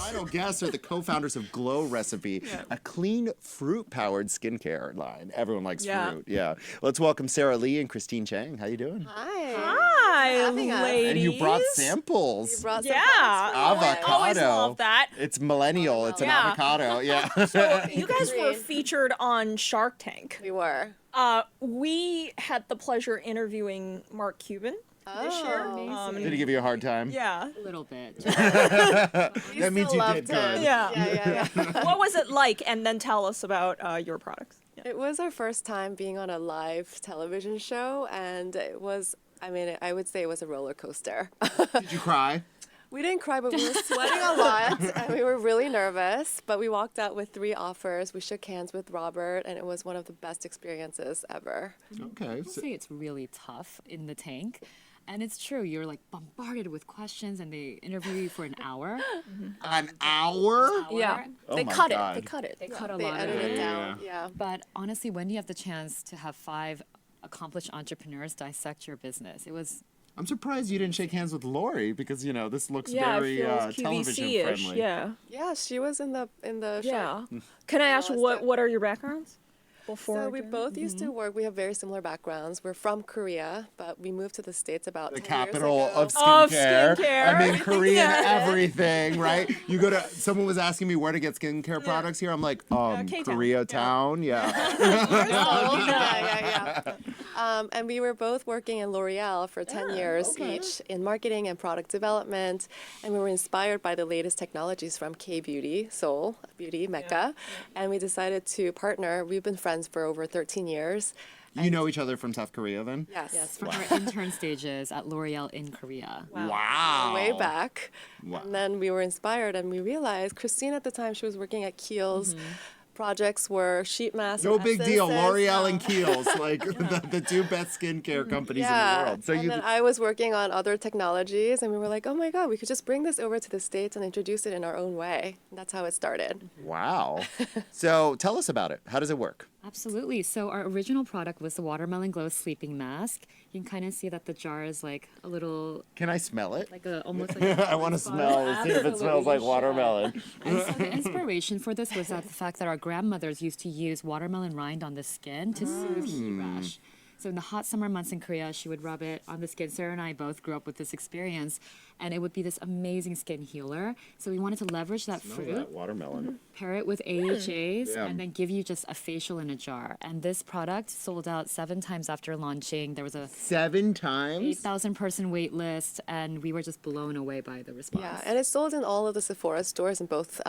final guests are the co-founders of Glow Recipe, a clean fruit-powered skincare line. Everyone likes fruit. Yeah. Let's welcome Sarah Lee and Christine Chang. How you doing? Hi, ladies. And you brought samples. You brought Avocado. Always love that. It's millennial. It's an avocado. Yeah. So you guys were featured on Shark Tank. We were. We had the pleasure interviewing Mark Cuban this year. Did he give you a hard time? Yeah. A little bit. That means you did good. Yeah. What was it like? And then tell us about your products. Yeah. It was our first time being on a live television show, and it was, I would say it was a roller coaster. Did you cry? We didn't cry, but we were sweating a lot, and we were really nervous. But we walked out with 3 offers. We shook hands with Robert, and it was one of the best experiences ever. Okay. I would say it's really tough in the tank. And it's true, you're like bombarded with questions and they interview you for an hour. An hour? Yeah. Oh They my cut God. it. They cut it. They cut a They lot of edited it. it down. Yeah. But honestly, when you have the chance to have 5 accomplished entrepreneurs dissect your business, it was... I'm surprised you didn't shake hands with Lori because, this looks very it feels television QVC-ish. friendly. Yeah, she was in the show. Yeah. Can I ask what are your backgrounds? So we both used to work. We have very similar backgrounds. We're from Korea, but we moved to the States about The 10 capital years ago. of skincare. Of skincare. I mean, Korean everything, right? You go to, someone was asking me where to get skincare products here. I'm like, K-Town. Koreatown, And we were both working in L'Oreal for 10 years each in marketing and product development. And we were inspired by the latest technologies from K-Beauty, Seoul Beauty, Mecca. And we decided to partner. We've been friends for over 13 years. You know each other from South Korea then? Yes. From our intern stages at L'Oreal in Korea. Wow. Way back. Wow. And then we were inspired and we realized Christine at the time, she was working at Kiehl's. Projects were sheet masks. No and big deal. essences. L'Oreal and Kiehl's, like the 2 best skincare companies in the world. So and then I was working on other technologies, and we were like, oh my God, we could just bring this over to the States and introduce it in our own way. And that's how it started. Wow. So tell us about it. How does it work? Absolutely. So our original product was the Watermelon Glow Sleeping Mask. You can kind of see that the jar is like a little... Can I smell it? Like almost like I want to smell and see if it smells like watermelon. And so the inspiration for this was that the fact that our grandmothers used to use watermelon rind on the skin to soothe heat rash. So in the hot summer months in Korea, she would rub it on the skin. Sarah and I both grew up with this experience, and it would be this amazing skin healer. So we wanted to leverage that fruit, That watermelon. pair it with AHAs, Yeah. and then give you just a facial in a jar. And this product sold out 7 times after launching. There was a 7 times? 8,000 person wait list, and we were just blown away by the response. Yeah, and it's sold in all of the Sephora stores in both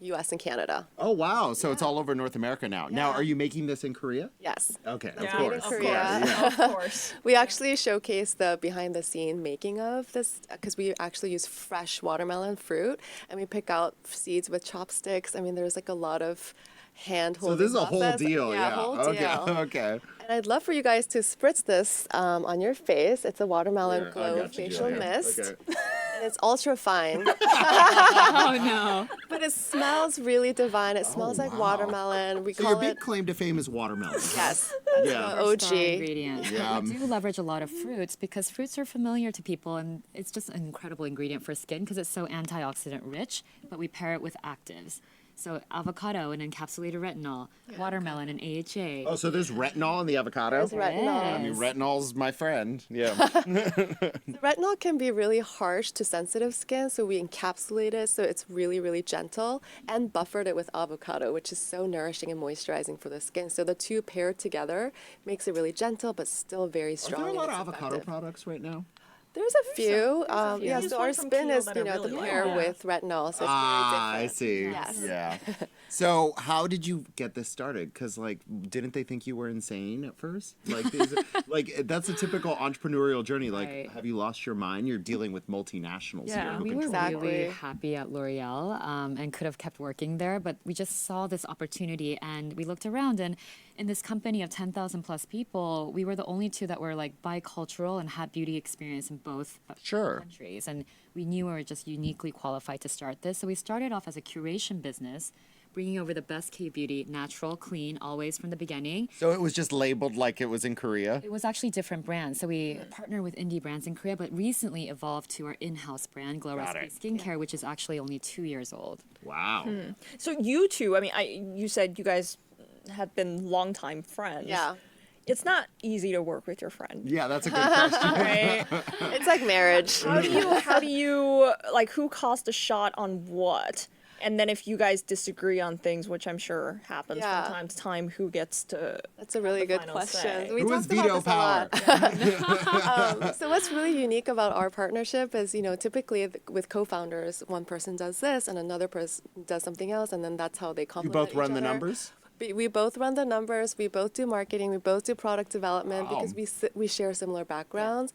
U.S. and Canada. Oh, wow. So it's all over North America now. Now, are you making this in Korea? Yes. Okay, Yeah, of course. of Korea. Of course. We actually showcase the behind-the-scene making of this because we actually use fresh watermelon fruit, and we pick out seeds with chopsticks. I mean, there's like a lot of hand-holding So this is a whole process. deal, yeah. Whole Okay, deal. okay. And I'd love for you guys to spritz this on your face. It's a watermelon Here, I glow got you, facial Julia. mist. Okay. And it's ultra fine, Oh no. but it smells really divine. It smells like wow. watermelon. We So your call big it, claim to fame is watermelon. yes, that's Yeah. the Star OG. ingredient. Yum. We do leverage a lot of fruits because fruits are familiar to people, and it's just an incredible ingredient for skin because it's so antioxidant rich. But we pair it with actives. So avocado and encapsulated retinol, watermelon and AHA. Oh, so there's retinol in the avocado? There's retinol. I mean, retinol's my friend. Yeah. Retinol can be really harsh to sensitive skin, so we encapsulate it so it's really, really gentle and buffered it with avocado, which is so nourishing and moisturizing for the skin. So the two paired together makes it really gentle, but still very Are strong. there a lot and of it's avocado effective. products right now? There's a few. few. Yeah, Use so one our from spin Kiehl is, that you are know, the really pair good. with retinol, so it's I very see. different. Yes. Yeah. So how did you get this started? Because like, didn't they think you were insane at first? Like, like that's a typical entrepreneurial journey. Like, Right. have you lost your mind? You're dealing with multinationals Yeah, here. Who We were control Exactly. really happy at L'Oreal and could have kept working there, but we just saw this opportunity and we looked around, and in this company of 10,000 plus people, we were the only 2 that were like bicultural and had beauty experience in both Sure. countries. And we knew we were just uniquely qualified to start this. So we started off as a curation business bringing over the best K-beauty, natural, clean, always from the beginning. So it was just labeled like it was in Korea? It was actually different brands. So we partner with indie brands in Korea, but recently evolved to our in-house brand, Glow Got Recipe Skincare, which is actually only 2 years old. Wow. So you two, I mean, you said you guys have been longtime friends. Yeah. It's not easy to work with your friend. Yeah, that's a good question. Right? It's like marriage. How do you, like, who calls the shot on what? And then if you guys disagree on things, which I'm sure happens Yeah. from time to time, who gets to... That's a really good final question. say. We Who has talked about veto this a power? lot. So what's really unique about our partnership is, typically with co-founders, one person does this and another person does something else, and then that's how they You complement both run each the other. numbers? We both run the numbers. We both do marketing. We both do product development Wow. because we share similar backgrounds.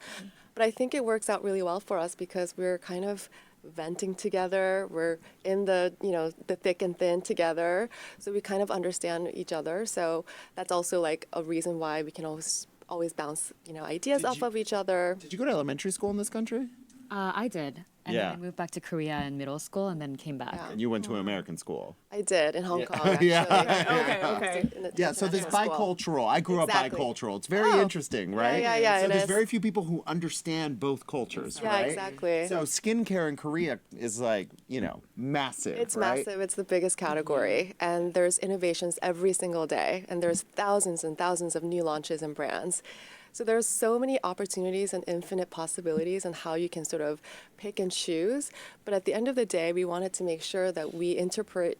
But I think it works out really well for us because we're kind of venting together. We're in the the thick and thin together, so we kind of understand each other. So that's also like a reason why we can always bounce ideas off of each other. Did you go to elementary school in this country? I did. And Yeah. then I moved back to Korea in middle school and then came back. Yeah. And you went to an American school. I did in Hong Yeah. Kong. Actually. Yeah. Okay. In a Yeah, so this international school. bicultural. I grew Exactly. up bicultural. It's very Oh. interesting, right? yeah, So it there's is. very few people who understand both cultures, Yeah, right? exactly. So skincare in Korea is like, massive, It's right? massive. It's the biggest category. And there's innovations every single day. And there's thousands and thousands of new launches and brands. So there's so many opportunities and infinite possibilities on how you can sort of pick and choose. But at the end of the day, we wanted to make sure that we interpret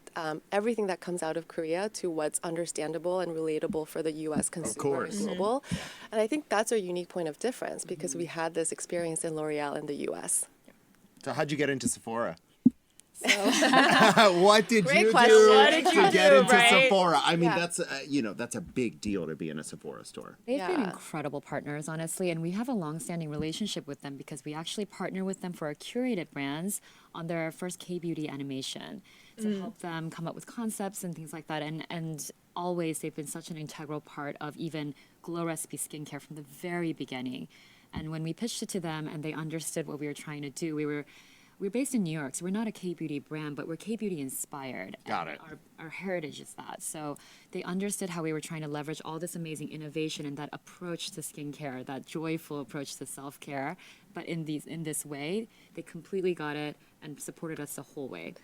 everything that comes out of Korea to what's understandable and relatable for the U.S. consumer course. and global. And I think that's our unique point of difference because we had this experience in L'Oreal in the U.S. So how'd you get into Sephora? So What did Great you question. do What did to you get do, into right? Sephora? I mean, Yeah. that's a big deal to be in a Sephora store. They've been Yeah. incredible partners, honestly, and we have a long-standing relationship with them because we actually partner with them for our curated brands on their first K-beauty animation to help them come up with concepts and things like that. And always they've been such an integral part of even Glow Recipe Skincare from the very beginning. And when we pitched it to them and they understood what we were trying to do, we're based in New York, so we're not a K-beauty brand, but we're K-beauty inspired. Got And it. Our heritage is that. So they understood how we were trying to leverage all this amazing innovation and that approach to skincare, that joyful approach to self-care. But in this way, they completely got it and supported us the whole way.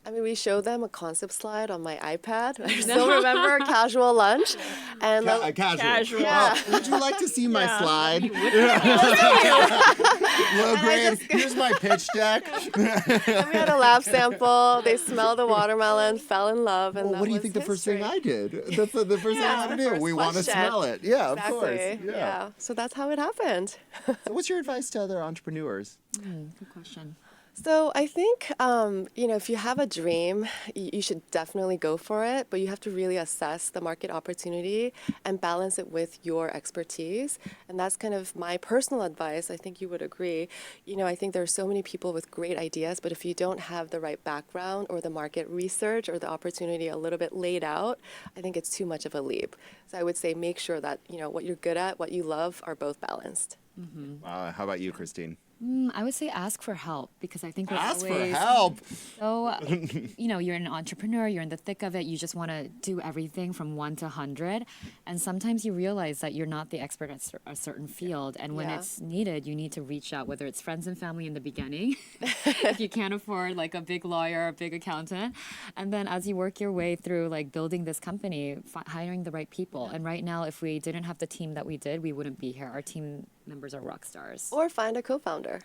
I mean, we showed them a concept slide on my iPad. I still remember casual lunch. And Casual. Casual. Yeah. Would you like to see my Yeah. slide? Low grade. Here's my pitch deck. and we had a lab sample. They smelled the watermelon, fell in love, and Well, that what do you was think the first thing history. I did? That's the first thing I want to do. first We want to question. smell it. Yeah, of course. Exactly. Yeah. So that's how it happened. So what's your advice to other entrepreneurs? Good question. So I think, if you have a dream, you should definitely go for it, but you have to really assess the market opportunity and balance it with your expertise. And that's kind of my personal advice. I think you would agree. I think there are so many people with great ideas, but if you don't have the right background or the market research or the opportunity a little bit laid out, I think it's too much of a leap. So I would say make sure that, what you're good at, what you love are both balanced. How about you, Christine? I would say ask for help because I think we're Ask for always help. so, you're an entrepreneur, you're in the thick of it, you just want to do everything from 1 to 100. And sometimes you realize that you're not the expert at a certain field. And when Yeah. it's needed, you need to reach out, whether it's friends and family in the beginning, if you can't afford like a big lawyer, a big accountant. And then as you work your way through like building this company, hiring the right people. And right now, if we didn't have the team that we did, we wouldn't be here. Our team members are rock stars. Or find a co-founder.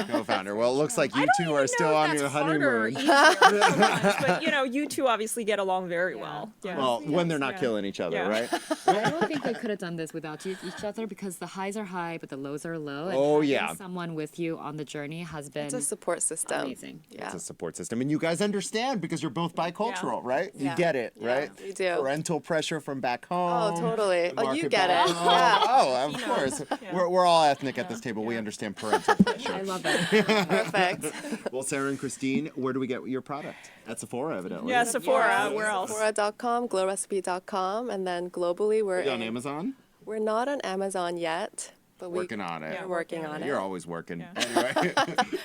Co-founder. Well, it looks like you two are still on your honeymoon. But you two obviously get along very well. Yeah. Well, when they're not Yeah. killing each other, Yeah. right? I don't think we could have done this without each other because the highs are high, but the lows are low. And Oh, having yeah. someone with you on the journey has been It's a support system. amazing. Yeah. It's a support system. And you guys understand because you're both bicultural, right? You Yeah. get it, Yeah, right? we do. Parental pressure from back home. Oh, totally. Oh, you market get back it. home. Yeah. Oh, of course. We're all ethnic at this table. We understand parental pressure. I love it. Perfect. Well, Sarah and Christine, where do we get your product? At Sephora, evidently. Yeah, Sephora. Where else? Sephora.com, glowrecipe.com, and then globally Are you on Amazon? We're not on Amazon yet, but Working on it. we're working on it. You're always working. Anyway.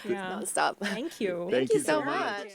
Yeah. Nonstop. Thank you. Thank you so so much. much.